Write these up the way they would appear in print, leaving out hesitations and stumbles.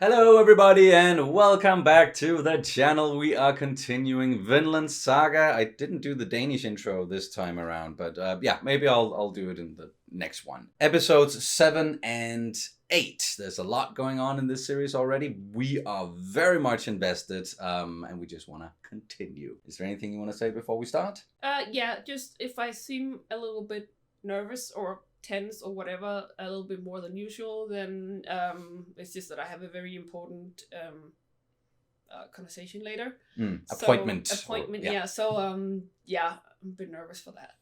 Hello everybody and welcome back to the channel. We are continuing Vinland Saga. I didn't do the Danish intro this time around, but yeah, maybe I'll do it in the next one. Episodes 7 and 8. There's a lot going on in this series already. We are very much invested and we just want to continue. Is there anything you want to say before we start? Yeah, just if I seem a little bit nervous or tense or whatever, a little bit more than usual, then it's just that I have a very important conversation later. Appointment. Yeah. So yeah, I'm a bit nervous for that.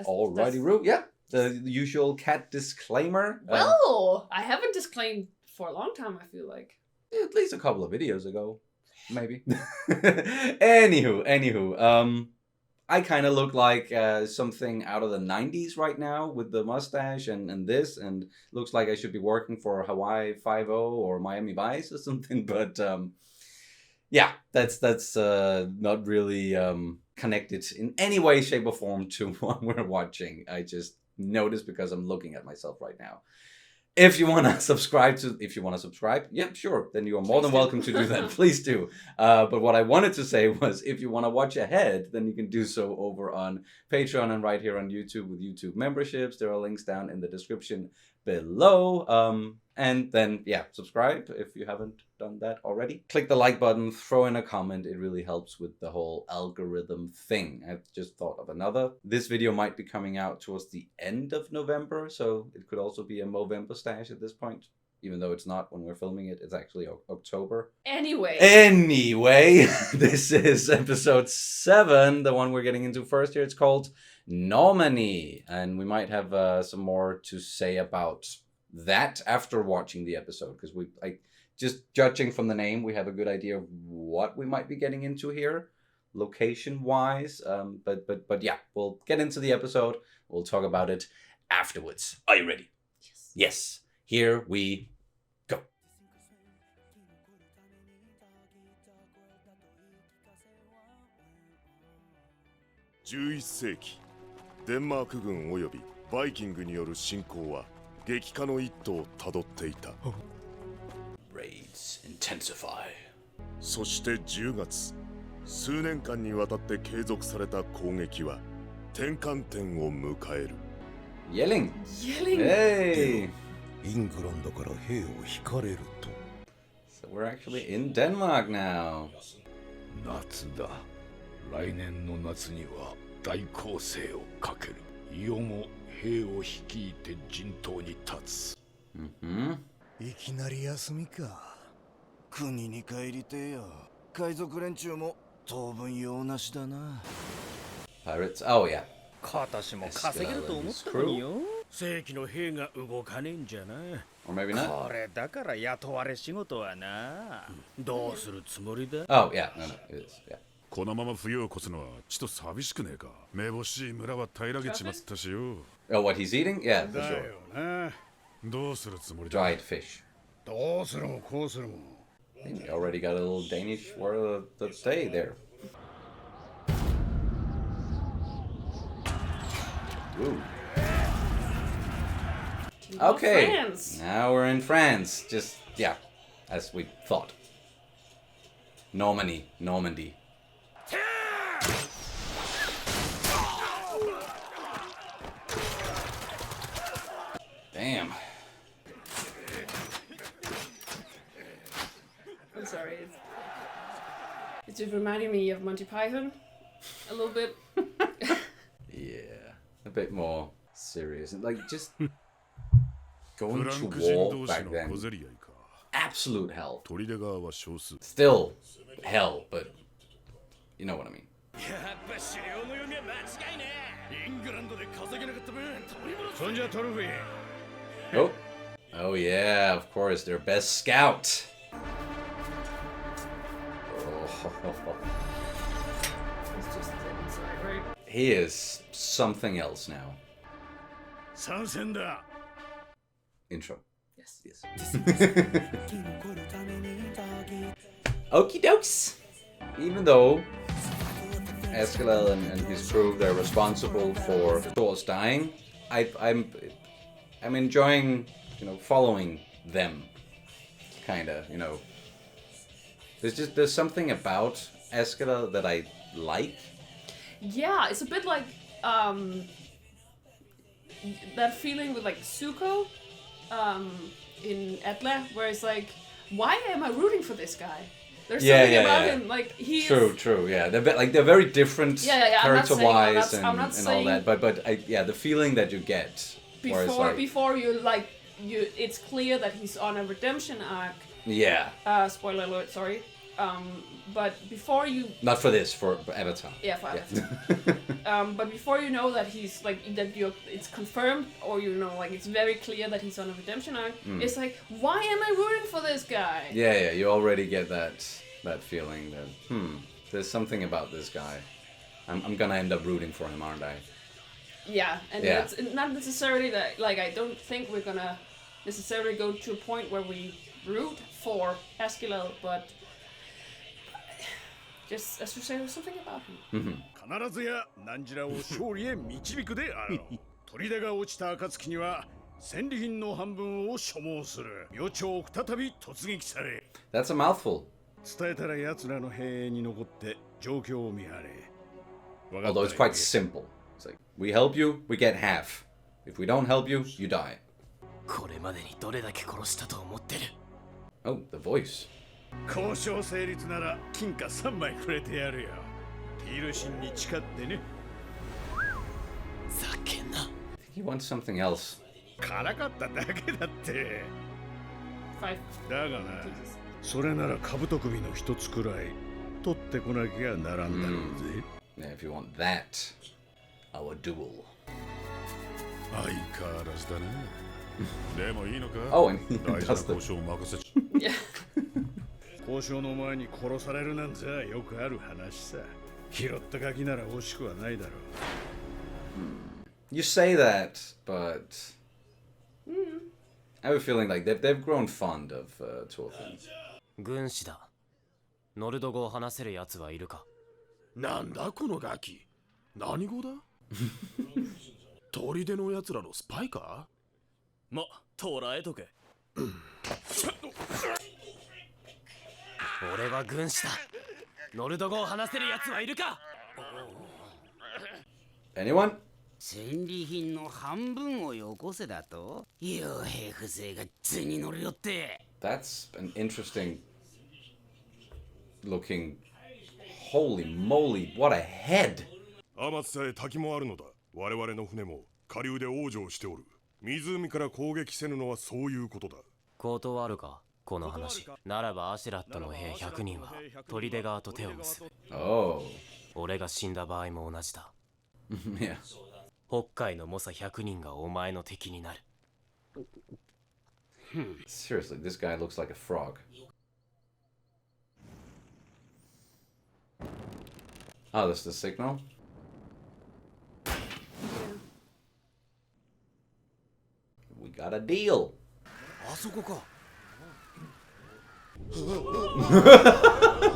So Alrighty, Roo. Yeah, the usual cat disclaimer. Well, I haven't disclaimed for a long time, I feel like. At least a couple of videos ago, maybe. Anywho, I kind of look like something out of the 90s right now with the mustache and this, and looks like I should be working for Hawaii 5-0 or Miami Vice or something, but yeah, that's not really connected in any way, shape or form to what we're watching. I just noticed because I'm looking at myself right now. If you want to subscribe, yeah, sure, then you are more than welcome to do that. Please do. But what I wanted to say was, if you want to watch ahead, then you can do so over on Patreon and right here on YouTube with YouTube memberships. There are links down in the description below. And then, yeah, subscribe if you haven't done that already. Click the like button, throw in a comment. It really helps with the whole algorithm thing. I've just thought of another. This video might be coming out towards the end of November, so it could also be a Movember stash at this point. Even though it's not when we're filming it, it's actually October. Anyway, this is episode 7, the one we're getting into first here. It's called Normandy, and we might have some more to say about that after watching the episode, because just judging from the name, we have a good idea of what we might be getting into here, location wise. But yeah, we'll get into the episode. We'll talk about it afterwards. Are you ready? Yes. Yes. Here we go. 11世紀、デンマーク軍およびバイキングによる侵攻は激化の一途をたどっていた。Raids intensify. そして10月、数年間にわたって継続された攻撃は転換点を迎える。Yelling. Hey. イングランドから兵を引かれると。So we're actually in Denmark now. 夏だ。来年の夏には大攻勢をかける。いよも兵を率いて陣頭に立つ。いきなり休みか。国に帰りてえよ。海賊連中も当分用なしだな。Pirates. Oh yeah. 今年も稼げると思ったのによ。正規の兵が動かねえんじゃな。Or maybe not. これだから雇われ仕事はな。どうするつもりだ？ Oh yeah. No, it is. Yeah. このまま冬を越すのはちと寂しくねえか。めぼしい村は平らげちまったしよ。Oh, what he's eating? Yeah, for sure. だよな。どうするつもりだ？ Dried fish. どうするもこうするも。 You already got a little Danish word of the day there. Ooh. Okay, France. now we're in France. Just, yeah, as we thought. Normandy. Damn. I'm sorry. It's just reminding me of Monty Python a little bit. Yeah, a bit more serious. Like, just フ going ラ to ンク人 war 同士 back の then. 小競り合いか。 Absolute hell. 砦川は少数。 Still hell, but you know what I mean. やっぱ狩猟の読みは間違いねえ。イングランドで稼げなかった分取り戻す。そんじゃトロフィー。 Oh yeah, of course, their best scout. It's just inside, right? He is something else now. 参戦だ。 Intro. Yes. Okie dokes. Even though Askeladd and his crew, they're responsible for Thor's dying, I'm enjoying, following them. kind of, you know. There's something about Askeladd that I like. Yeah, it's a bit like that feeling with like Zuko in Atla, where it's like, why am I rooting for this guy? There's something about him, like he. True, yeah. They're very different character-wise and all that. But the feeling that you get before it's clear that he's on a redemption arc. Yeah. Spoiler alert, sorry. But before you... Not for this, for Avatar. Yeah, for Avatar. But before you know that he's like, it's confirmed, or you know, like it's very clear that he's on a redemption arc, it's like, why am I rooting for this guy? Yeah, you already get that feeling that, there's something about this guy. I'm gonna end up rooting for him, aren't I? Yeah, and it's not necessarily that, like, I don't think we're gonna necessarily go to a point where we root for Askeladd, but just as you say, there's something about him. 必ずや汝らを勝利へ導くであろう。砦が落ちた暁には戦利品の半分を所望する。明朝再び突撃され。That's a mouthful. 伝えたら奴らの兵営に残って状況を見張れ。 Although it's quite simple. It's like, we help you, we get half. If we don't help you, you die. これまでにどれだけ殺したと思ってる。 Oh, the voice. 交渉成立なら金貨3枚くれてやるよ。ティールシンに誓ってね。叫んな。He wants something else. からかっただけだって。 だがな、 Jesus. それなら兜首の一つくらい取ってこなきゃならんだろうぜ。Yeah, if you want that, our duel. 相変わらずだね。でもいいのか？ Oh, and he 大事な does the... 交渉を任せち。Yeah. 交渉の前に殺されるなんざよくある話さ。拾ったガキなら惜しくはないだろう。You say that, but I have a feeling like they've grown fond of Thorfinn. 軍師だ。ノルド語を話せるやつはいるか？なんだこのガキ。何語だ？砦のやつらのスパイか？ま、捕らえとけ。俺は軍師だ。ノルド語を話せるやつはいるか？ Anyone? 戦利品の半分をよこせだと？傭兵不正が図に乗るよって。 That's an interesting looking. Holy moly, what a head! 天津さえ滝もあるのだ。我々の船も下流で往生しておる。湖から攻撃せぬのはそういうことだ。断るかこの話。ならばアシュラットの兵100人は砦側と手を結ぶ。 Oh. 俺が死んだ場合も同じだ。Yeah. 北海の猛者100人がお前の敵になる。Seriously, this guy looks like a frog. Oh, that's the signal? We got a deal. あそこか。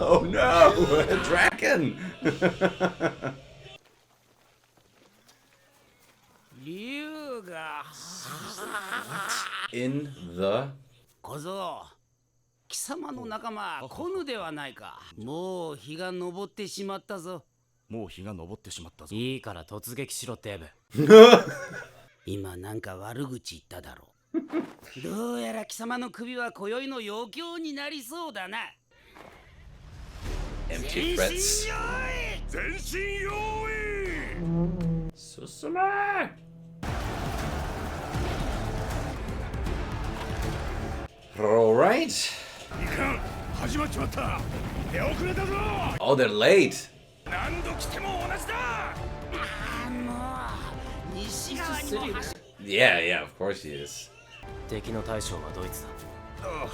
Oh no, a dragon! 竜が In the... 小僧、貴様の仲間コヌではないか。もう日が昇ってしまったぞ。もう日が昇ってしまったぞ。いいから突撃しろってブ。今なんか悪口言っただろう。どうやら貴様の首は今宵の余興になりそうだな。 Empty threats. 全身用意。 Susuma! Alright. いかん、始まっちまった。出遅れたぞ。 Oh, they're late. 何度来ても同じだ。西側にも走 Yeah, of course he is. 敵の大将はドイツだ。ああ、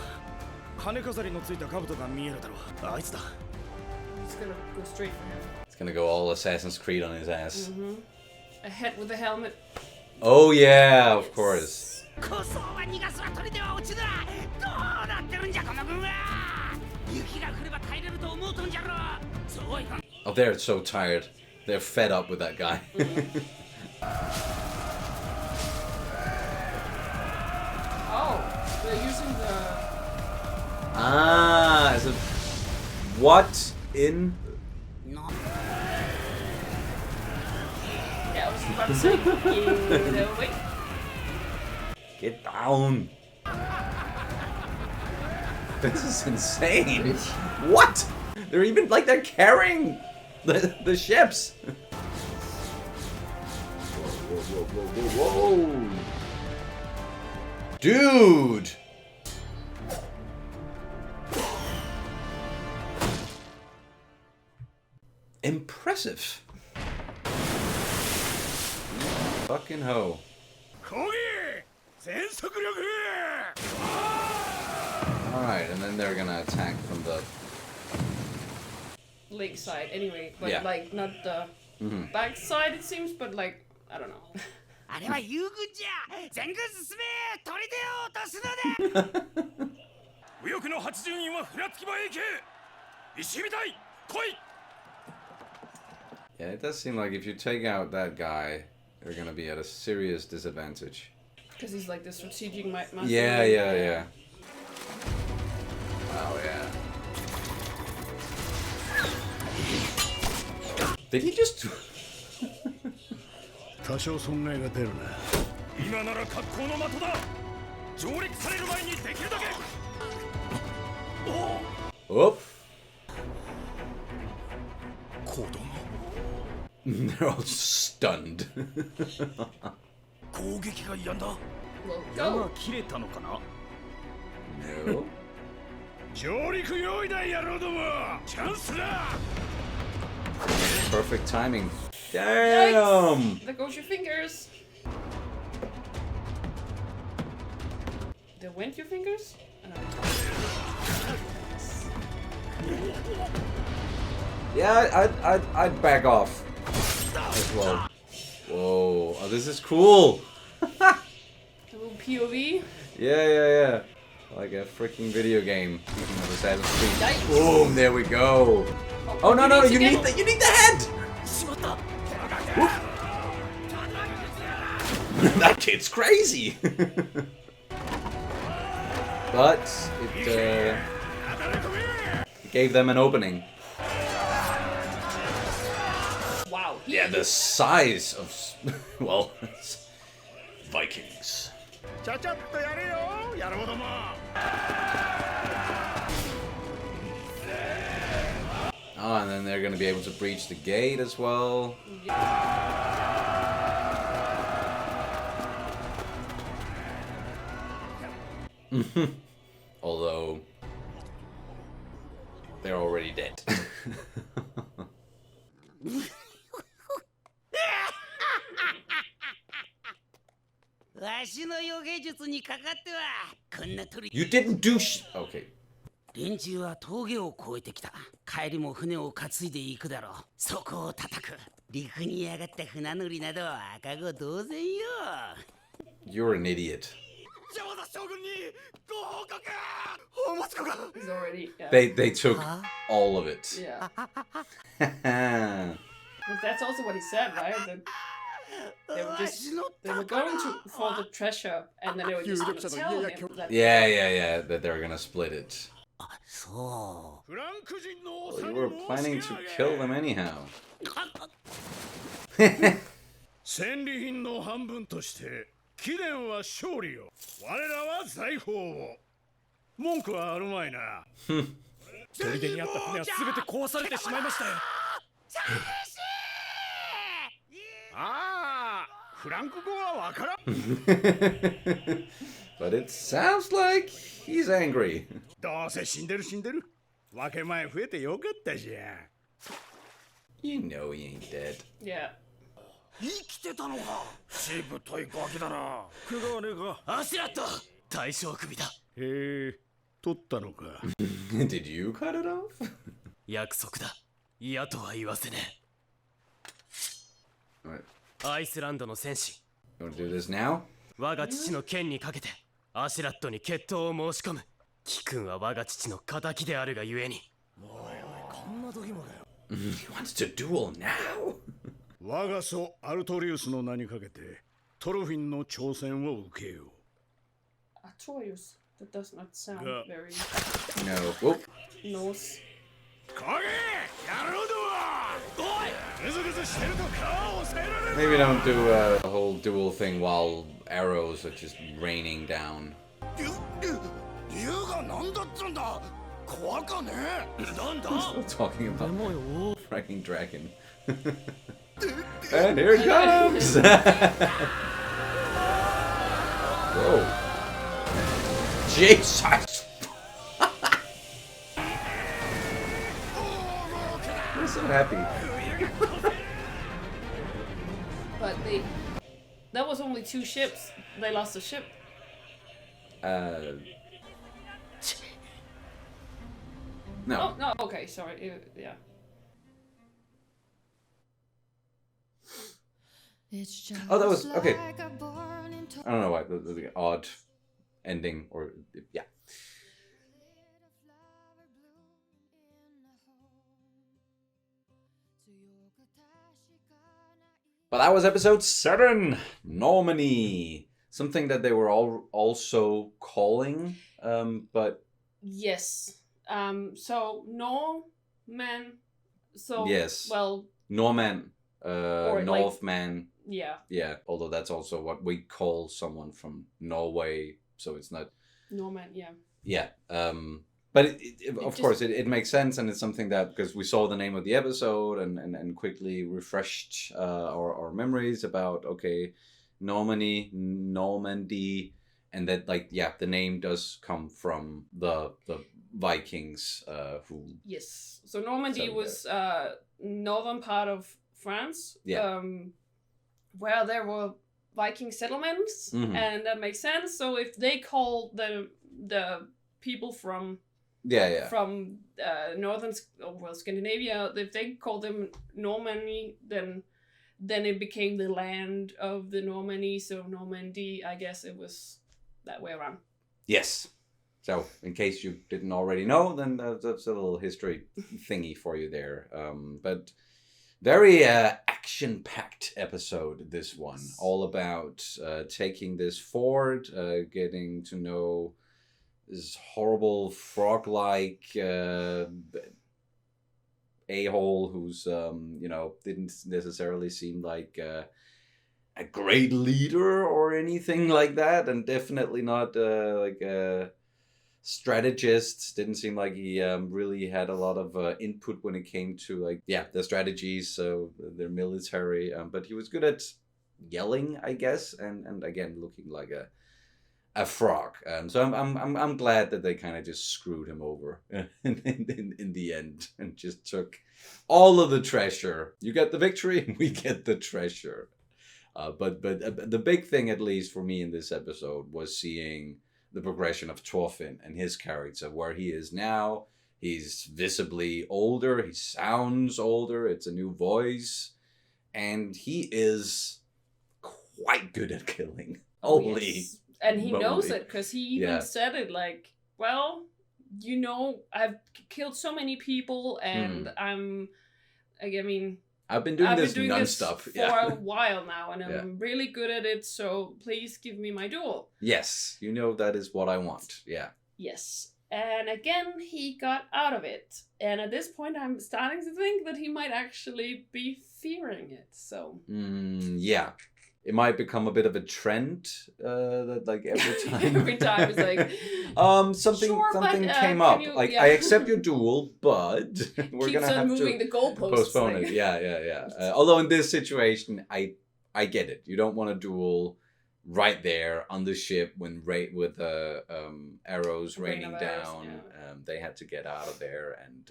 羽飾りのついた兜が見えるだろう。あいつだ。 It's gonna go straight for him. It's gonna go all Assassin's Creed on his ass. A head with a helmet. Oh yeah, of course. こそは逃がすは砦は落ちだ。どうなってるんじゃこの軍は。雪が降れば帰れると思うとんじゃろ。そうはいかん。 Oh, they're so tired. They're fed up with that guy. Oh, they're using the Ah, so what in? Yeah, I was about to say, wait. Get down. This is insane. What? They're even like they're carrying the ships. Whoa. Dude. Impressive. Fucking ho. Alright, and then they're gonna attack from the Lake side, anyway, but Yeah. like not the back side, it seems, but like I don't know. あれは遊軍じゃ全軍進め砦を落とすのだ右翼の80人は船着き場へ行け石みたい来い Yeah, it does seem like if you take out that guy, you're gonna be at a serious disadvantage. Because he's like the strategic master. Yeah. Oh, yeah. Did he just... 多少損害が出るな今なら格好の的だ上陸される前にできるだけ Oh. 子供 They're all stunned. 攻撃がやんだ Well, 矢 go. が切れたのかな No. 上陸用意だ野郎どもチャンスだ Perfect timing. Damn! There goes your fingers. There went your fingers? Yeah, I'd back off as well. Whoa, oh, this is cool. A little POV. Yeah. Like a freaking video game. Speaking of Assassin's Creed. Yikes. Boom, there we go. Oh no, you need the head. That kid's crazy. But it gave them an opening. Wow. Yeah, the size of well, Vikings. ちゃちゃっとやれよ野郎ども Oh, and then they're gonna be able to breach the gate as well. Although they're already dead. わしの予言術にかかってはこんな鳥 You didn't do okay. 連中は峠を越えてきた帰りも船を担いでいくだろうそこを叩く陸に上がった船乗りなど赤子同然よ You're an idiot. 山田将軍にご報告宝物庫が He's already. Yeah. They took all of it. Yeah. Yeah. But that's also what he said, right? That they were just they were going for the treasure, and then they were just going to tell him that. Yeah. That they're gonna split it. そ フランク人の Well, you were planning to kill them anyhow. 戦利品の半分として貴殿は勝利を我らは財宝を文句はあるまいな砦にあった船は全て壊されてしまいましたよああフランク語はわからん But it sounds like he's angry. どうせ死んでる分け前増えてよかったじゃん You know he ain't dead. Yeah. 生きてたのかしぶといガキだな怪我はねえかアシュラット大将首だへえ取ったのか Did you cut it off? 約束だ嫌とは言わせね Alright. えアイスランドの戦士 You wanna do this now? 我が父の剣にかけてアシュラットに決闘を申し込む貴君は我が父の仇であるがゆえに He wants to duel now? 我が祖アルトリウスの名にかけてトロフィンの挑戦を受けよう Artorius. That does not sound Yeah. very. No. Whoop. Norse. Maybe don't do a whole duel thing while arrows are just raining down. Still talking about frightening dragon. And here it comes! Whoa. Jesus! I'm so happy. But that was only 2 ships. They lost a ship. No. Oh, no, okay, sorry. Yeah. Oh, that was okay. I don't know why the odd ending or yeah. But that was episode 7, Normandy. Something that they were all also calling, but Yes. So Norman. So yes. well. Norman. Or Northman. Like, yeah. Yeah. Although that's also what we call someone from Norway, so it's not. Norman. Yeah. Yeah. But of course, it makes sense, and it's something that, because we saw the name of the episode and quickly refreshed our memories about, okay, Normandy, and that, like, yeah, the name does come from the Vikings who... Yes. So Normandy was northern part of France, yeah. Where there were Viking settlements, and that makes sense. So if they call the people from from northern Scandinavia, if they call them Normandy, then it became the land of the Normandy. So Normandy, I guess it was that way around. Yes. So in case you didn't already know, then that's a little history thingy for you there. But very action-packed episode, this one. All about taking this fort, getting to know this horrible frog-like a-hole who's, didn't necessarily seem like a great leader or anything like that, and definitely not like a strategist. Didn't seem like he really had a lot of input when it came to, like, the strategies, so their military, but he was good at yelling, I guess, and again looking like a frog. So I'm glad that they kind of just screwed him over in the end and just took all of the treasure. You get the victory, we get the treasure. But the big thing, at least for me in this episode, was seeing the progression of Thorfinn and his character, where he is now. He's visibly older. He sounds older. It's a new voice, and he is quite good at killing. Holy. Yes. And he knows it, because he even said it, like, well, I've killed so many people, and I've been doing this non-stop for a while now, and I'm really good at it, so please give me my duel. Yes, that is what I want. Yeah. Yes. And again, he got out of it. And at this point, I'm starting to think that he might actually be fearing it, so... yeah. It might become a bit of a trend that, like, every time... every time it's like... something came up. I accept your duel, but we're going to have to... moving the goalposts. Postpone it. Yeah. Although in this situation, I get it. You don't want to duel right there on the ship with arrows raining down. Yeah. They had to get out of there and...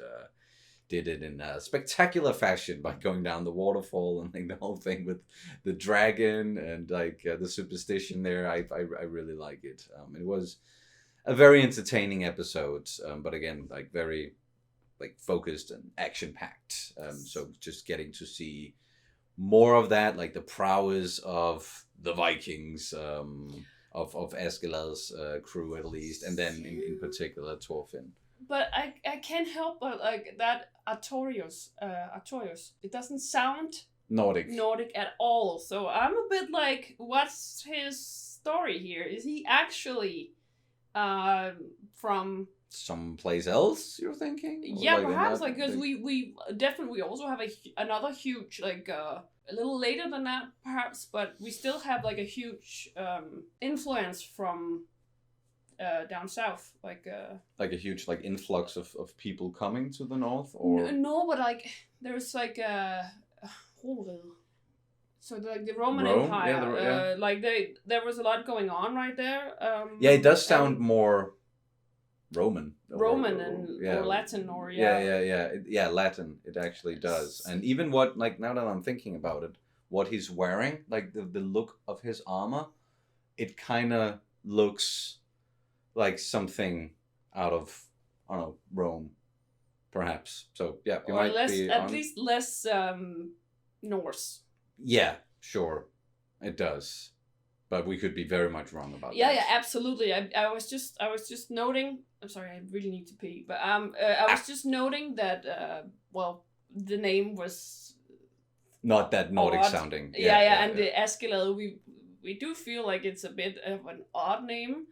did it in a spectacular fashion by going down the waterfall and, like, the whole thing with the dragon and, like, the superstition there. I really like it. It was a very entertaining episode, but again, like, very, like, focused and action packed. So just getting to see more of that, like the prowess of the Vikings, of Askeladd's crew at least, and then in particular Thorfinn. But I can't help but, like, that Artorius, it doesn't sound Nordic at all. So I'm a bit like, what's his story here? Is he actually from someplace else, you're thinking? Yeah, perhaps, like, because we definitely also have another huge, like, a little later than that, perhaps, but we still have, like, a huge influence from down south, like a huge, like, influx of people coming to the north, or no, but like there's like so like the Roman Rome? Empire, Yeah, like there was a lot going on right there. Yeah, it does sound more Roman. Or Latin, or yeah, Latin. It actually does. And even what, like, now that I'm thinking about it, what he's wearing, like the look of his armor, it kind of looks like something out of, I don't know, Rome, perhaps. So yeah, you might be at least less Norse. Yeah, sure, it does. But we could be very much wrong about that. Yeah, absolutely. I was just noting. I'm sorry, I really need to pee. But I was just noting that well, the name was not that Nordic odd. sounding. Yeah, and the Askeladd, we do feel like it's a bit of an odd name.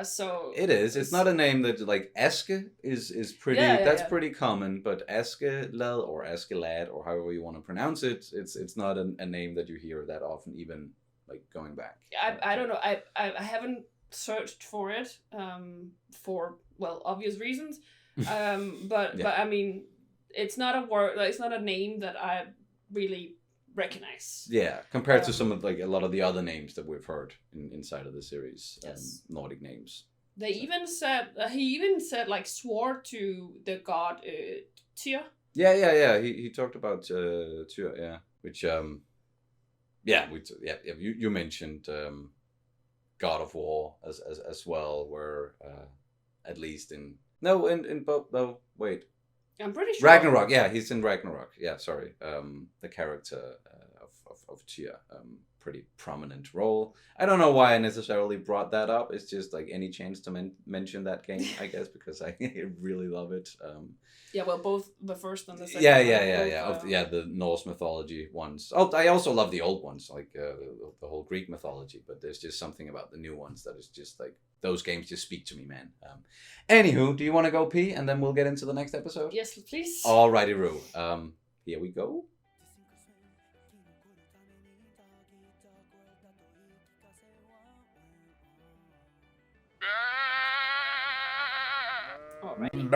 So it is. It's not a name that, like, Aske is pretty. That's pretty common, but Askeladd or Askeladd or however you want to pronounce it, it's not a name that you hear that often, even like going back. I don't know. I haven't searched for it for, well, obvious reasons. But I mean, it's not a word. Like, it's not a name that I really recognize. Yeah, compared to some of, like, a lot of the other names that we've heard inside of the series. Yes. Nordic names. They even said he even said, like, swore to the god Tyr. Yeah. He talked about Tyr. Yeah, which you mentioned God of War as well, where at least in both. No, wait. I'm pretty sure. Ragnarok, yeah, he's in Ragnarok. Yeah, sorry. The character of Tyr, pretty prominent role. I don't know why I necessarily brought that up. It's just, like, any chance to mention that game, I guess, because I really love it. Yeah, well, both the first and the second. Yeah. The Norse mythology ones. Oh, I also love the old ones, like the whole Greek mythology. But there's just something about the new ones that is just, like, those games just speak to me, man. Anywho, do you want to go pee and then we'll get into the next episode? Yes, please. Alrighty, Roo. Here we go. Alrighty.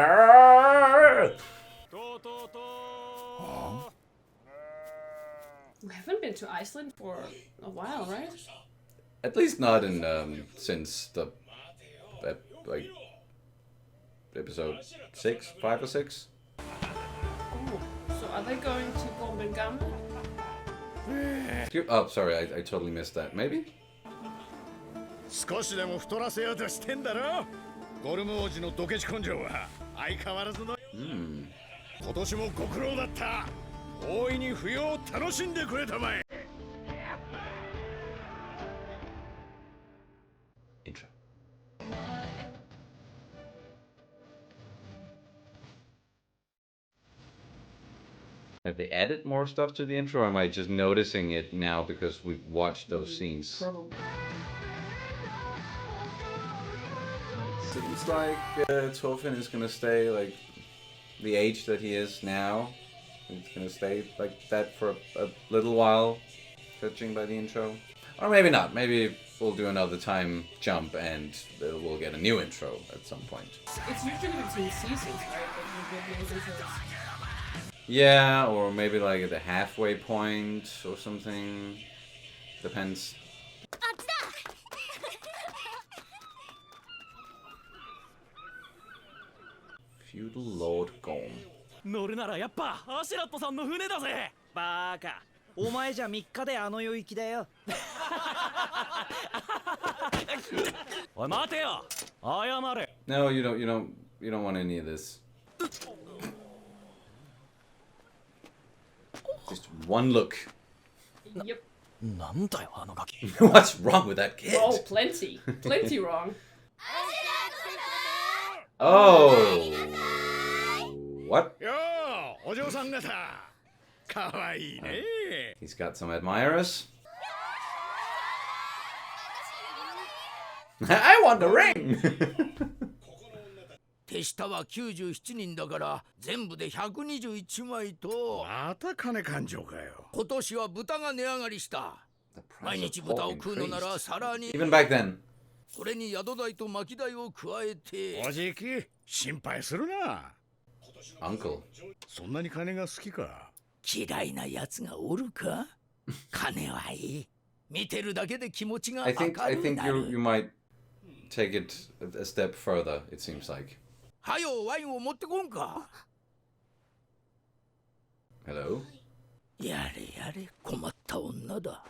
We haven't been to Iceland for a while, right? At least not in since the like episode 5 or 6. Oh, so are they going to Gormengham? Oh, sorry, I totally missed that. Maybe? 少しでも太らせようとしてんだろ。ゴルム王子のドケチ根性は相変わらずの。今年もご苦労だった。大いに冬を楽しんでくれたまえ。Intro. Have they added more stuff to the intro, or am I just noticing it now because we've watched those scenes? Probably. Seems like Thorfinn is gonna stay, like, the age that he is now. He's gonna stay like that for a little while, judging by the intro. Or maybe not. Maybe we'll do another time jump and we'll get a new intro at some point. It's usually between seasons, right? That you get new intros. Yeah, or maybe like at the halfway point or something. Depends. Feudal Lord Gorm. 乗るならやっぱアシュラットさんの船だぜ。バーカ。お前じゃ3日であの世行きだよ。おい待てよ。謝れ。No, you don't want any of this. Just one look. Yep. なんだよあのガキ。What's wrong with that kid? Oh, plenty wrong. Oh. What? Yo, お嬢さん方。かわいいね。He's got some admirers. I want the ring. 手下は97人だから全部で121枚と。また金勘定かよ。今年は豚が値上がりした。毎日豚を食うのならさらに。Even back then. これに宿代と薪代を加えて。おじき、心配するな。Uncle. そんなに金が好きか。嫌いな奴がおるか。金はいい。見てるだけで気持ちが明るくなる。I think you might take it a step further, it seems like. はよワインを持ってこんか。Hello? やれやれ、困った女だ。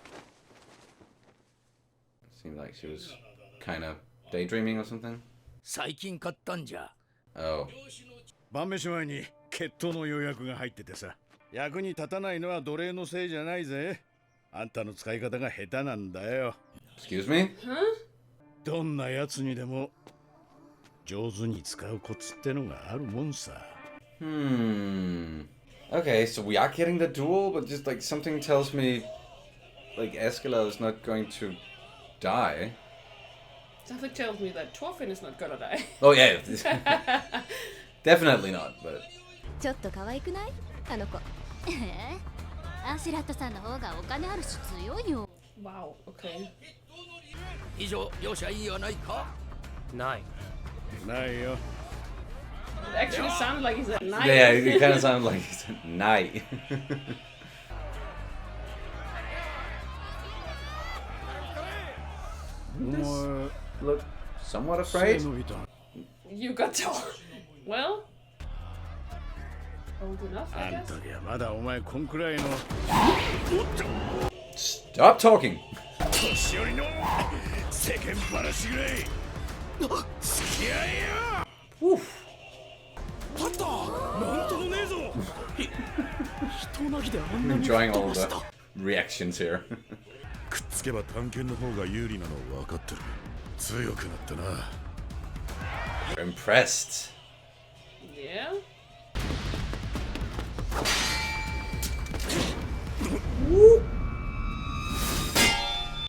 Seemed like she was kind of daydreaming or something. 最近買ったんじゃ。Oh. 晩飯前に決闘の予約が入っててさ。役に立たないのは奴隷のせいじゃないぜ。あんたの使い方が下手なんだよ。Excuse me? どんなやつにでも上手に使うコツってのがあるもんさ。Okay, so we are getting the duel, but just like something tells me like Askeladd is not going to die. Something tells me that Thorfinn is not gonna die. Oh yeah. Definitely not, but ちょっと可愛くない？あの子。アシュラットさんの方がお金あるし強いよ。Wow, okay. 以上、両者いいはないか？ない。ないよ。It actually sounded like he said night. yeah, it kind of sounded like he said night. Look somewhat afraid. You got to. Well, old enough, I あん guess. 時はまだお前こんくらいの。Stop talking. 年寄りの世間話ぐらい付き合いよ。パッターなんともねえぞ。人なぎであんなに Enjoying all the reactions here. くっつけば探検の方が有利なの分かってる。強くなったな。Impressed. Yeah.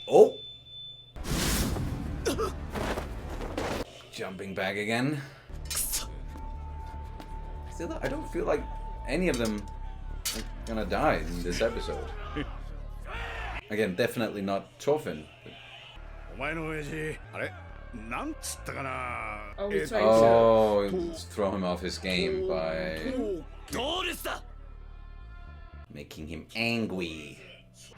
Oh. Jumping back again. Still, I don't feel like any of them are gonna die in this episode. Again, definitely not Thorfinn. お前の親父、あれなんつったかな。Oh, he's trying Oh, it's throw him off his game by どうですだ。 making him angry.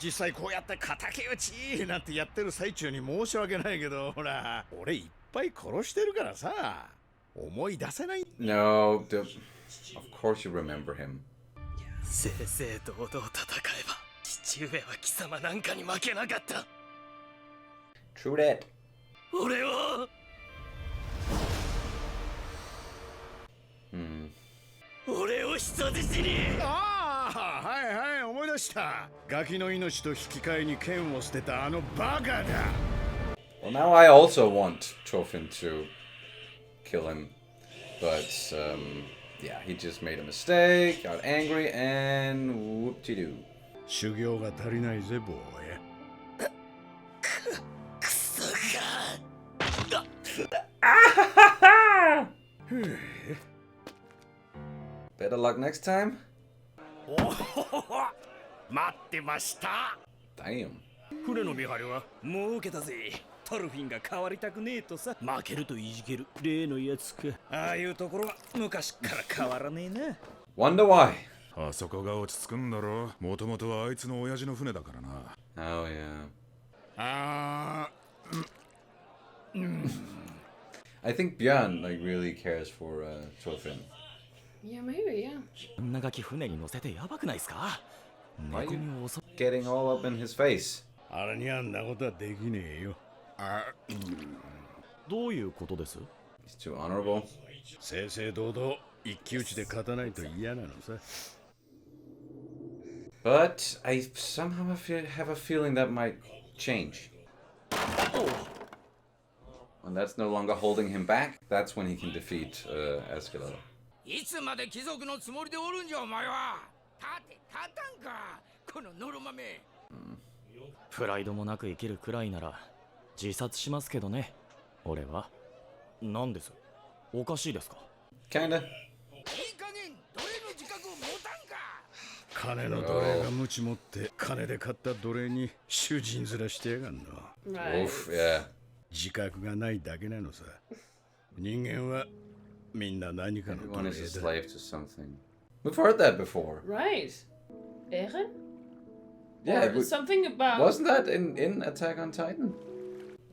実際こうやって敵討ちなんてやってる最中に申し訳ないけど、ほら、俺いっぱい殺してるからさ、思い出せない。No, of course you remember him. 正々堂々戦えば父上は貴様なんかに負けなかった。 True that. 俺は俺を人質に。ああ、はいはい、思い出した。ガキの命と引き換えに剣を捨てたあのバカだ。Well, now I also want Thorfinn to kill him, but yeah, he just made a mistake, got angry, and whoop-de-doo. 修行が足りないぜ、坊や。クソが。Better luck next time. 待ってました。Damn. 船の見張りは儲けたぜ。トルフィンが変わりたくねえとさ、負けるといじける例のやつか。ああいうところは昔から変わらねえな。 Wonder why. あそこが落ち着くんだろ。もともとはあいつの親父の船だからな。Oh yeah. ああ。I think Björn like really cares for Thorfinn. Yeah, maybe, yeah. こんなガキ船に乗せてやばくないですか。 Why are you getting all up in his face? あれにあんなことはできねえよ。どういうことです？ He's too honorable. 正々堂々一騎打ちで勝たないと嫌なのさ。But I somehow have a feeling that might change. When that's no longer holding him back, that's when he can defeat Askeladd. いつまで貴族のつもりでおるんじゃお前は。立たんかこのノロ豆。プライドもなく生きるくらいなら自殺しますけどね。俺は。なんです？おかしいですか？ Kinda. 金の奴隷が無知持って金で買った奴隷に囚人面してやがんの。Oof, yeah. 自覚がないだけなのさ。人間はみんな何かの奴 Everyone 隷 is a だ。 slave to something. We've heard that before. Right. Eren? Yeah, Or something about... Wasn't that in Attack on Titan?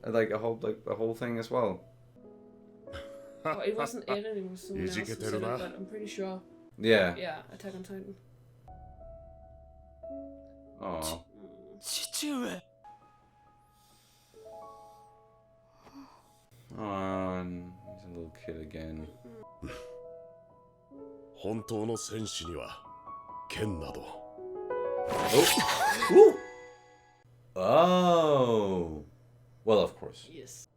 Like a whole thing as well. Oh, it wasn't Eren, it was someone else who said it, but I'm pretty sure. Yeah. Yeah, Attack on Titan. Oh. 父上 Oh, he's a little kid again. 本当の戦士には剣など Oh. Oh. Well, of course. Yes.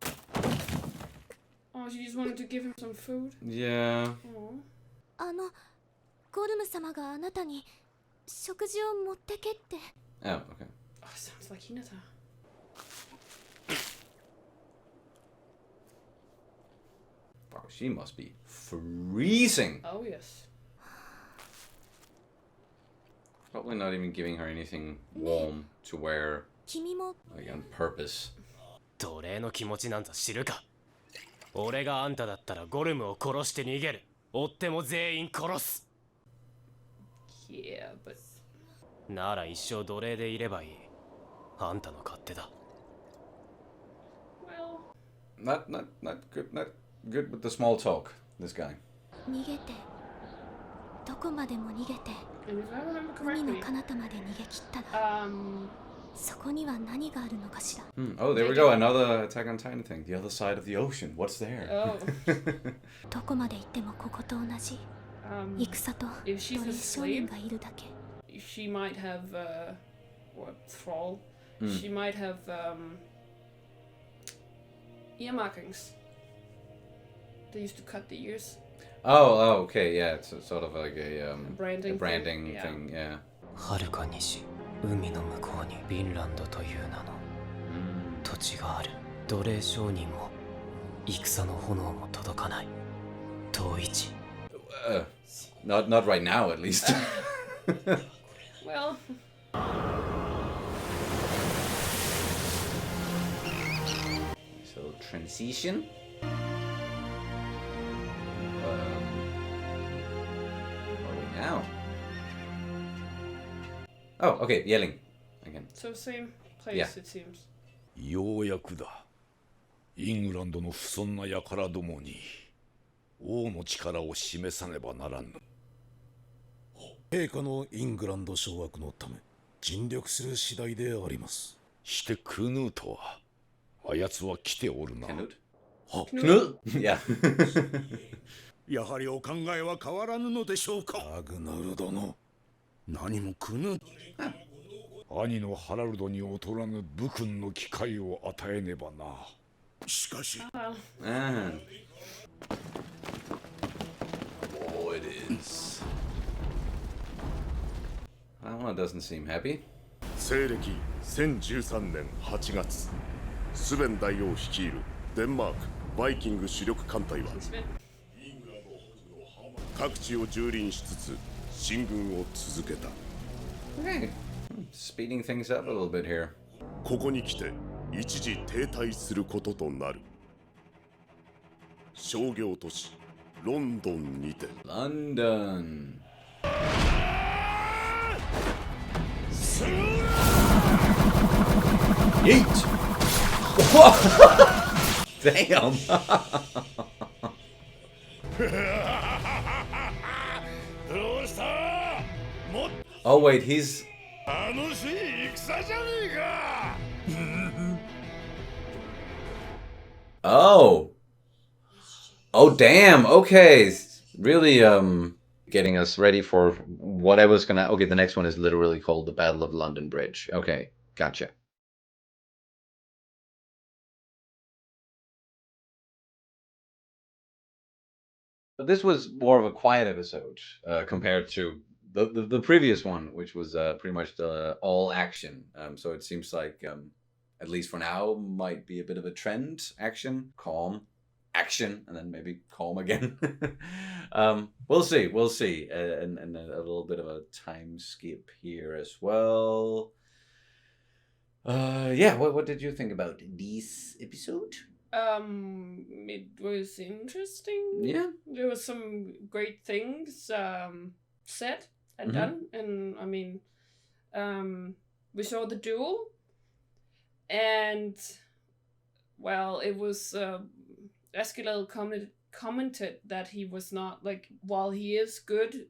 Oh, she just wanted to give him some food. Yeah. Oh. ゴルム様があなたに食事を持ってけって。 Oh, okay. Oh, sounds like Hinata. Wow, she must be freezing. Oh, yes. Probably not even giving her anything warm to wear. 君も Like on purpose. 奴隷の気持ちなんざ知るか。俺があんただったらゴルムを殺して逃げる。追っても全員殺す。 Yeah, but... なら一生奴隷でいればいい。あんたの勝手だ。 Well... Not good with the small talk, this guy. 逃げてどこまでも逃げて And if I remember 海の correctly... 彼方まで逃げ切ったらそこには何があるのかしら Oh, there we go. Another Attack on Titan thing. The other side of the ocean. What's there? Oh. どこまで行ってもここと同じ戦と奴 if she's 隷 a 少年 slave, がいるだけ she might have, what, thrall? She might have, ear markings. They used to cut the ears. Oh, okay, yeah. It's sort of like a branding thing, yeah. 遥か西、海の向こうにヴィンランドという名の土地がある。奴隷商人も戦の炎も届かない。遠い地。Not right now, at least. Well... So, transition. Where are we now? Oh, okay, yelling again. So same place, Yeah. it seems. ようやくだ。イングランドの不遜な輩どもに王の力を示さねばならぬ。陛下のイングランド掌握のため尽力する次第であります。してクヌーとはあやつは来ておるな。 Knut? Yeah. やはりお考えは変わらぬのでしょうか。アグナル殿、何もクヌ兄のハラルドに劣らぬ武君の機会を与えねばな。しかし、 Oh, it is. That one doesn't seem happy. 西暦1013年8月、スベン大王率いるデンマークバイキング主力艦隊は各地を蹂躙しつつ進軍を続けた。 Okay. Speeding things up a little bit here. ここに来て一時停滞することとなる。商業都市ロンドンにて London. Yeet! Damn! Oh wait, he's... Oh! Oh damn, okay. Really getting us ready for what I was gonna... Okay, the next one is literally called the Battle of London Bridge. Okay, gotcha. But this was more of a quiet episode compared to the previous one, which was pretty much all action. So it seems like, at least for now, might be a bit of a trend. Action, calm, action and then maybe calm again. We'll see. And a little bit of a time skip here as well. What did you think about this episode? It was interesting. Yeah. There was some great things said and done. And I mean, we saw the duel. And, well, it was... Askeladd commented that he was not, like, while he is good,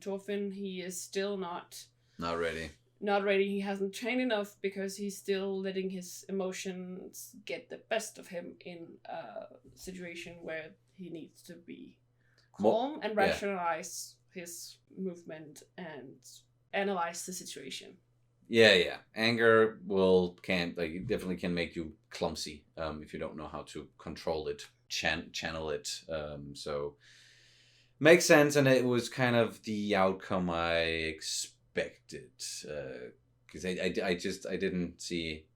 Thorfinn, he is still not ready. Not ready. He hasn't trained enough because he's still letting his emotions get the best of him in a situation where he needs to be calm and rationalize his movement and analyze the situation. Yeah. Anger it definitely can make you clumsy if you don't know how to control it, channel it. So makes sense, and it was kind of the outcome I expected. Because I didn't see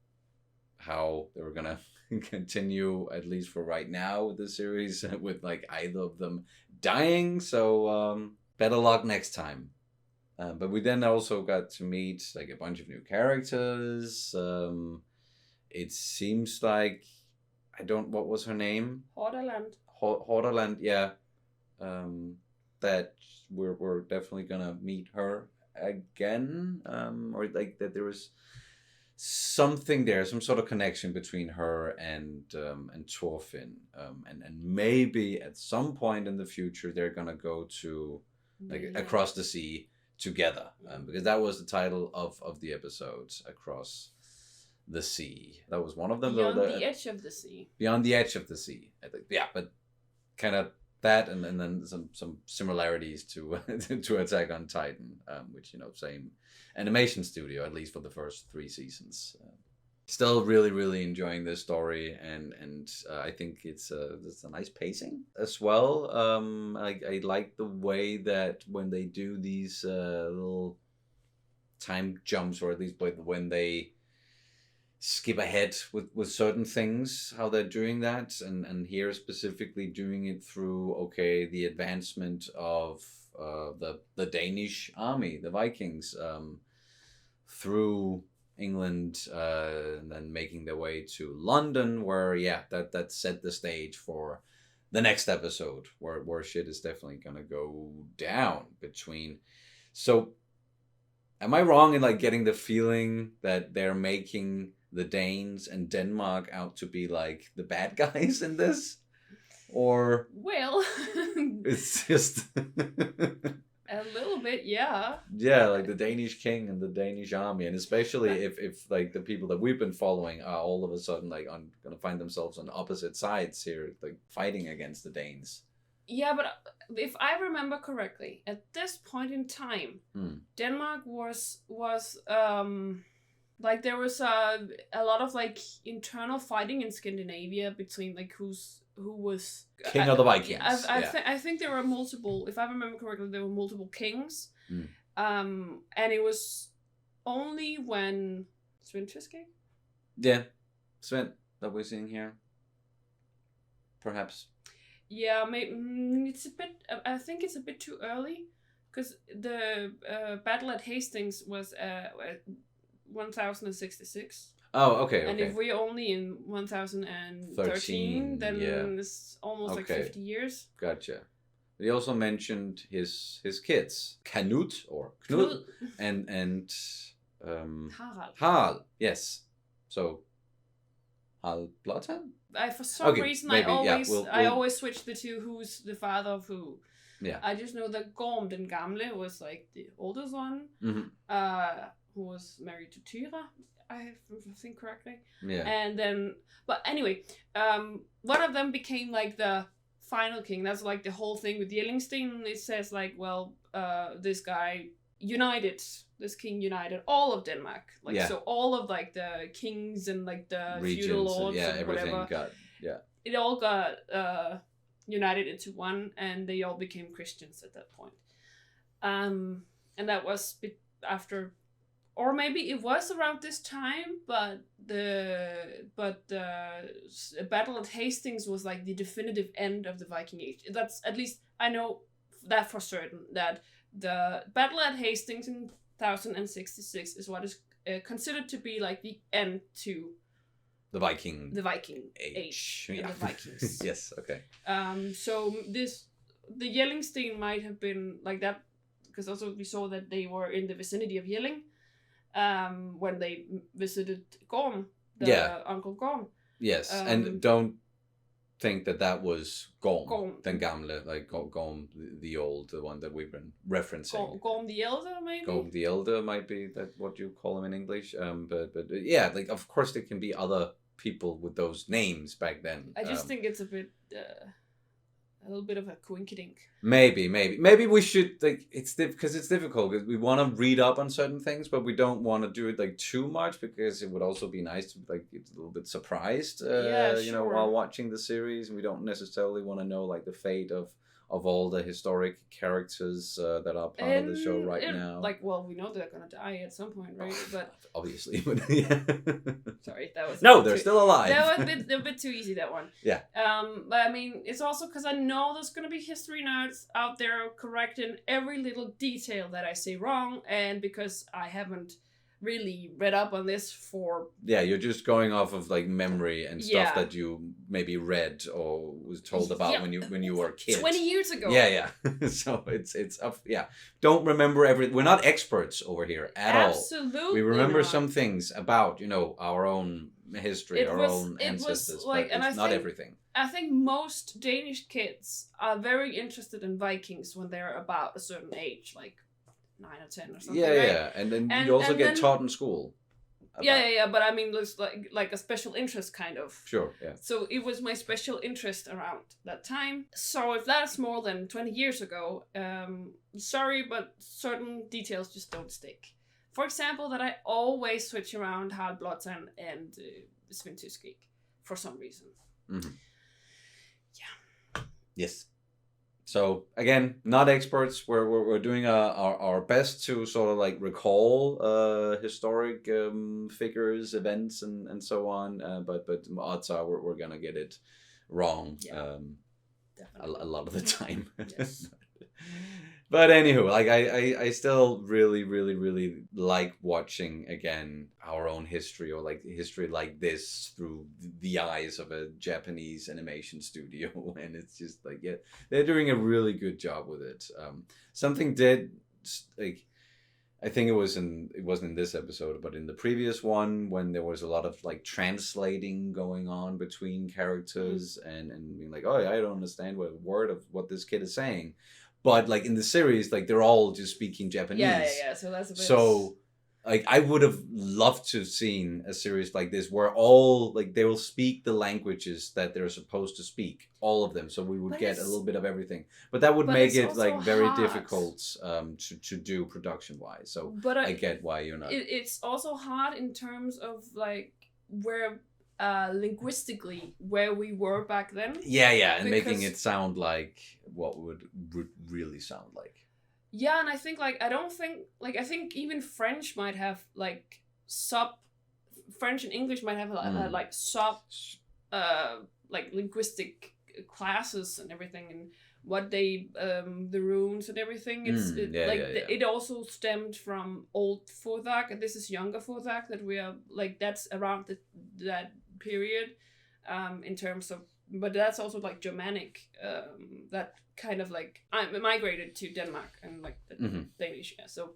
how they were gonna continue, at least for right now, with the series with like either of them dying. So better luck next time. But we then also got to meet like a bunch of new characters. It seems like what was her name? Hordaland, yeah. That we're definitely gonna meet her again. Or like that there was something there, some sort of connection between her and Thorfinn. And maybe at some point in the future they're gonna go to like across the sea together, because that was the title of the episodes, Across the Sea. That was one of them. Beyond the Edge of the Sea. Beyond the Edge of the Sea. I think, yeah, but kind of that, and then some similarities to to Attack on Titan, which, same animation studio, at least for the first 3 seasons. Still really, really enjoying this story, and I think it's a nice pacing as well. I like the way that when they do these little time jumps, or at least when they skip ahead with certain things, how they're doing that, and here specifically doing it through the advancement of the Danish army, the Vikings, through England, and then making their way to London, where that set the stage for the next episode, where shit is definitely gonna go down between. So am I wrong in like getting the feeling that they're making the Danes and Denmark out to be like the bad guys in this? Or well, it's just a little bit, yeah. Yeah, like the Danish king and the Danish army, and especially if like the people that we've been following are all of a sudden like gonna find themselves on opposite sides here, like fighting against the Danes. Yeah, but if I remember correctly, at this point in time, Denmark was like there was a lot of like internal fighting in Scandinavia between like who was king of the Vikings. I think there were multiple. If I remember correctly, there were multiple kings, and it was only when Sven Tviske. Yeah, Sven that we're seeing here. Perhaps. Yeah, maybe it's a bit. I think it's a bit too early, because the battle at Hastings was 1066. Oh, okay. And if we're only in 1013, then it's almost like 50 years. Gotcha. He also mentioned his kids, Knut and Harald. Yes. So Harald Blåtand? For some reason, maybe, I always switch the two. Who's the father of who? Yeah. I just know that Gorm den Gamle was like the oldest one, who was married to Tyra, I think correctly. Yeah. And then, but anyway, one of them became like the final king. That's like the whole thing with Yellingstein. It says like, well, this king united all of Denmark. Like, so all of like the kings and like the regions, feudal lords and whatever. It all got united into one, and they all became Christians at that point. And that was after or maybe it was around this time, but the battle at Hastings was like the definitive end of the Viking Age. That's, at least I know that for certain, that the battle at Hastings in 1066 is what is considered to be like the end to the Viking age. Yeah. The Vikings. Yes. Okay. So the Yellingstein might have been like that, because also we saw that they were in the vicinity of Yelling when they visited Gorm, Uncle Gorm. Yes, and don't think that was Gorm. Den Gamle, like Gorm the old, the one that we've been referencing. Gorm the Elder, maybe? Gorm the Elder might be that what you call him in English. But yeah, like of course there can be other people with those names back then. I just think it's a bit... a little bit of a coinkydink. Maybe we should, like, because it's difficult, because we want to read up on certain things, but we don't want to do it like too much, because it would also be nice to like get a little bit surprised, you know, while watching the series. And we don't necessarily want to know like the fate of all the historic characters that are part of the show right now. Like, well, we know they're gonna die at some point, right? But obviously, but yeah. Sorry, that was no, they're still alive. That was a bit too easy, that one. Yeah. But I mean, it's also because I know there's gonna be history nerds out there correcting every little detail that I say wrong, and because I haven't really read up on this for... Yeah, you're just going off of like memory and stuff that you maybe read or was told about when you were a kid 20 years ago. Yeah So it's up. Yeah, don't remember everything. We're not experts over here at all. Absolutely, we remember not. Some things about, you know, our own history, our own ancestors, like, but it's not everything. I think most Danish kids are very interested in Vikings when they're about a certain age, like 9 or 10 or something. Yeah, and then you also get taught in school. Yeah, but I mean, there's like a special interest kind of. Sure, yeah. So it was my special interest around that time. So if that's more than 20 years ago, sorry, but certain details just don't stick. For example, that I always switch around Haraldblåtand and Svintyskrig for some reason. Mm-hmm. Yeah. Yes. So again, not experts. We're doing our best to sort of like recall historic figures, events, and so on. But odds are we're gonna get it wrong a lot of the time. Yes. But anywho, like I still really like watching again our own history, or like history like this through the eyes of a Japanese animation studio, and it's just like, yeah, they're doing a really good job with it. Something did, like, I think it wasn't in this episode, but in the previous one, when there was a lot of like translating going on between characters and being like, oh, I don't understand a word of what this kid is saying. But like in the series, like they're all just speaking Japanese. Yeah. So that's a bit. So, like, I would have loved to have seen a series like this where all like they will speak the languages that they're supposed to speak, all of them. So we would get a little bit of everything. But that would make it like very difficult to do production wise. So I get why you're not. It's also hard in terms of like where. Linguistically where we were back then. Yeah, and making it sound like what would really sound like. Yeah, and I think like I think even French might have like French and English might have like like linguistic classes and everything, and what they the runes and everything. It also stemmed from old Forthak, and this is younger Forthak that we are like, that's around that period in terms of, but that's also like Germanic, that kind of like I migrated to Denmark and like the Danish. So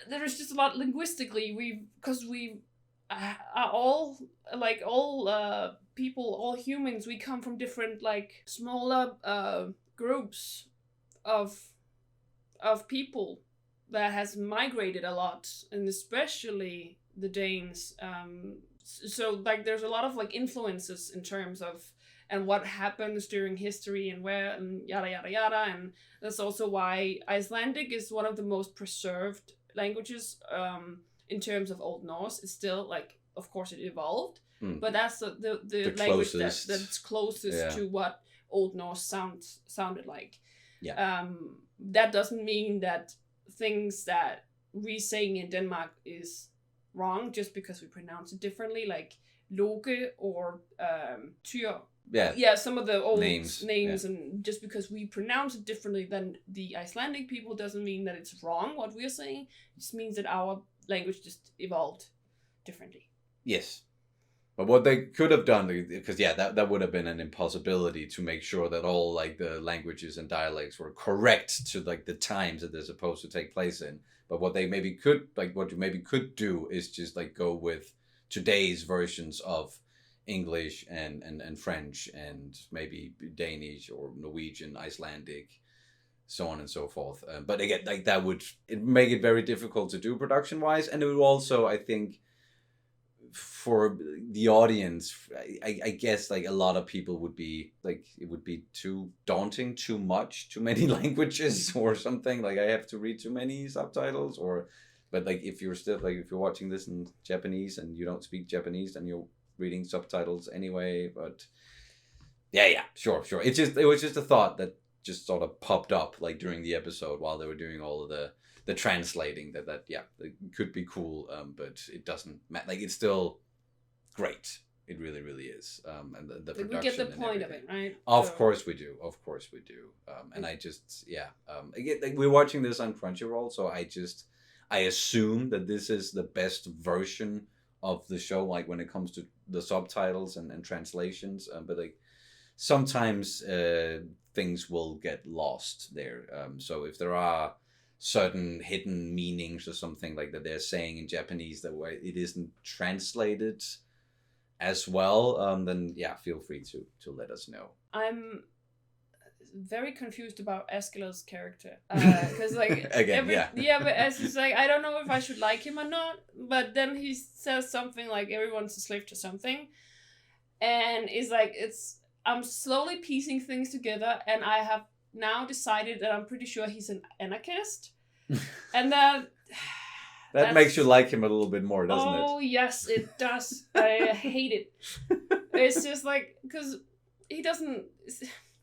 there is just a lot linguistically, because we are all like people, all humans, we come from different like smaller groups of people that has migrated a lot, and especially the Danes. So like there's a lot of like influences in terms of and what happens during history and where and yada yada yada, and that's also why Icelandic is one of the most preserved languages in terms of Old Norse. It's still like, of course it evolved, but that's the language that's closest to what Old Norse sounded like. Yeah. That doesn't mean that things that we saying in Denmark is wrong just because we pronounce it differently, like Loke or Tyr. Yeah, some of the old names and just because we pronounce it differently than the Icelandic people doesn't mean that it's wrong what we're saying. It just means that our language just evolved differently. Yes. But what they could have done, because that would have been an impossibility to make sure that all like the languages and dialects were correct to like the times that they're supposed to take place in. But what you maybe could do is just like go with today's versions of English and French and maybe Danish or Norwegian, Icelandic, so on and so forth. But again, like that would make it very difficult to do production wise, and it would also, I think, for the audience, I guess like a lot of people would be like, it would be too daunting, too many languages or something. Like I have to read too many subtitles, but like if you're watching this in Japanese and you don't speak Japanese, then you're reading subtitles anyway. But sure. It was just a thought that just sort of popped up like during the episode while they were doing all of the translating that it could be cool, but it doesn't matter. Like it's still great. It really, really is. And the production. We get the point of it, right? Of course we do. And I just again, like we're watching this on Crunchyroll, so I assume that this is the best version of the show, like when it comes to the subtitles and translations. But like sometimes things will get lost there. So if there are certain hidden meanings or something like that they're saying in Japanese that way it isn't translated as well, then feel free to let us know. I'm very confused about Askeladd's character because like again, but as it's like I don't know if I should like him or not, but then he says something like everyone's a slave to something, and it's like I'm slowly piecing things together, and I have now decided that I'm pretty sure he's an anarchist, and that makes you like him a little bit more, doesn't it? Oh yes, it does. I hate it. It's just like because he doesn't.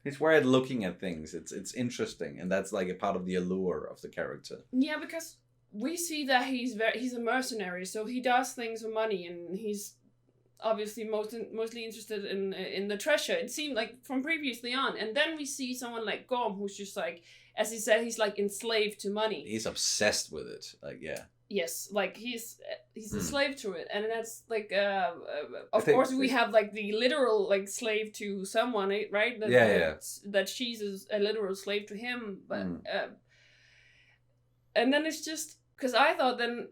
He's weird at looking at things. It's interesting, and that's like a part of the allure of the character. Yeah, because we see that he's a mercenary, so he does things for money, and he's obviously mostly interested in the treasure. It seemed like from previously on, and then we see someone like Gorm who's just like, as he said, he's like enslaved to money. He's obsessed with it. Like Yes, like he's a slave to it, and that's like of course we have like the literal like slave to someone, right? That she's a literal slave to him, but and then it's just because I thought then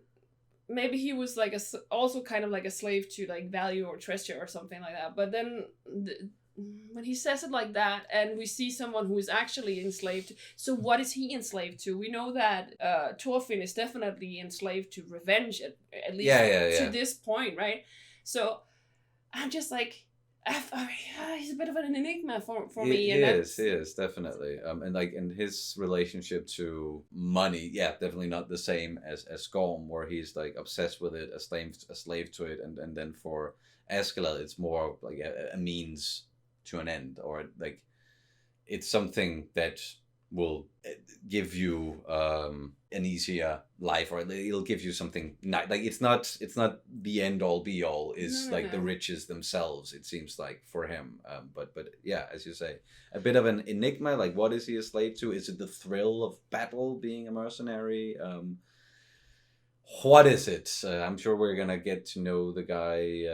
maybe he was like also kind of like a slave to like value or treasure or something like that. But then when he says it like that, and we see someone who is actually enslaved, so what is he enslaved to? We know that Thorfinn is definitely enslaved to revenge, at least to this point, right? So I'm just like, he's a bit of an enigma for me. He is definitely, and like in his relationship to money, definitely not the same as Gorm, where he's like obsessed with it, a slave to it, and then for Askeladd, it's more like a means to an end, or like it's something that will give you an easier life, or it'll give you something like it's not the end all be all is the riches themselves, it seems like, for him, but as you say, a bit of an enigma. Like what is he a slave to? Is it the thrill of battle, being a mercenary? What is it? I'm sure we're gonna get to know the guy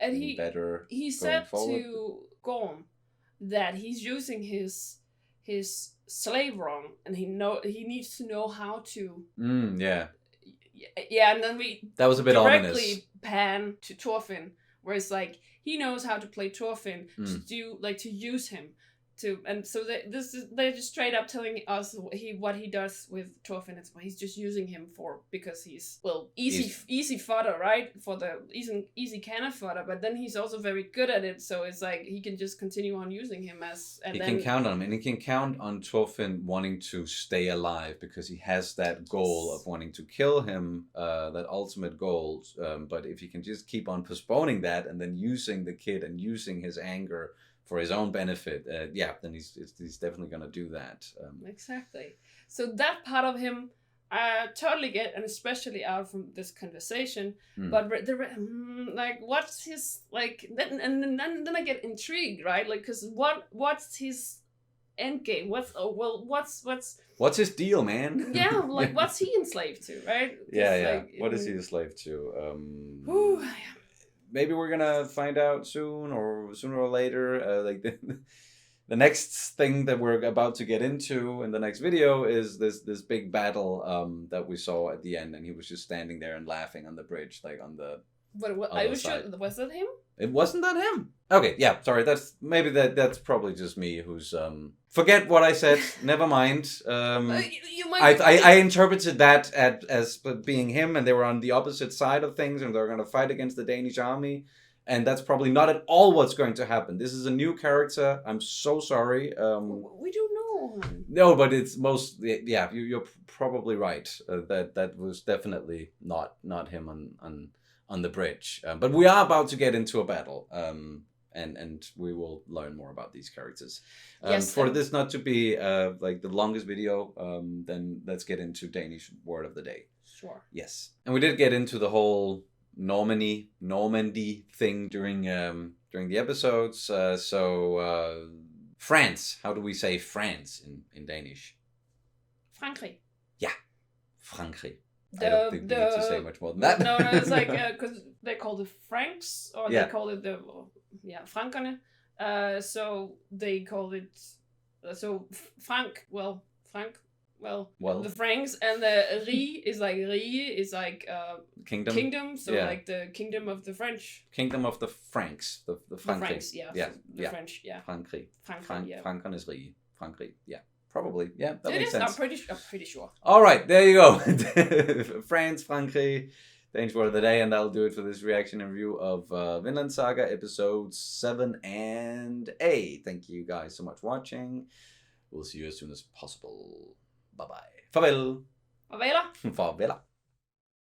and he said forward to Gorm that he's using his slave wrong, and he needs to know how to. And then that was a bit directly ominous. Pan to Thorfinn, where it's like he knows how to play Thorfinn to use him to, and so they're just straight up telling us what he does with Thorfinn. He's just using him because he's easy fodder, right? For the easy cannon fodder, but then he's also very good at it, so it's like he can just continue on using him can count on him, and he can count on Thorfinn wanting to stay alive because he has that goal of wanting to kill him, that ultimate goal. But if he can just keep on postponing that and then using the kid and using his anger for his own benefit, then he's definitely going to do that. Exactly. So that part of him I totally get, and especially out from this conversation. But like, what's his like? Then I get intrigued, right? Like, because what's his end game? What's his deal, man? Yeah, like what's he enslaved to, right? Yeah. Like, what is he enslaved to? Maybe we're gonna find out soon, or sooner or later. Like the next thing that we're about to get into in the next video is this big battle that we saw at the end, and he was just standing there and laughing on the bridge, like on the. What I was sure, was that him? It wasn't that him. Okay, yeah, sorry. That's probably just me who's forget what I said. Never mind. You might. I interpreted that as being him, and they were on the opposite side of things, and they're going to fight against the Danish army. And that's probably not at all what's going to happen. This is a new character. I'm so sorry. We don't know. No, but it's yeah. You're probably right. That was definitely not him on the bridge. But we are about to get into a battle. And we will learn more about these characters. Yes, for this not to be like the longest video, then let's get into Danish word of the day. Sure. Yes, and we did get into the whole Normandy thing during the episodes. France. How do we say France in Danish? Frankrig. Yeah, Frankrig. I don't think we need to say much more than that. No, it's like because they called it Franks, or they called it Frankerne. So they called it Frank. The Franks, and the Rie is like kingdom. So like the kingdom of the French. Kingdom of the Franks. The Franks. The French. Yeah. Frankrig. Frankrig. Frankerne is Rie. Frankrig. Yeah. Probably, yeah, that makes sense. I'm pretty sure. All right, there you go. France, Frankrig, Danish word of the day, and that'll do it for this reaction and review of Vinland Saga episodes 7 and 8. Thank you guys so much for watching. We'll see you as soon as possible. Bye bye. Farvel. Farvel. Farvel.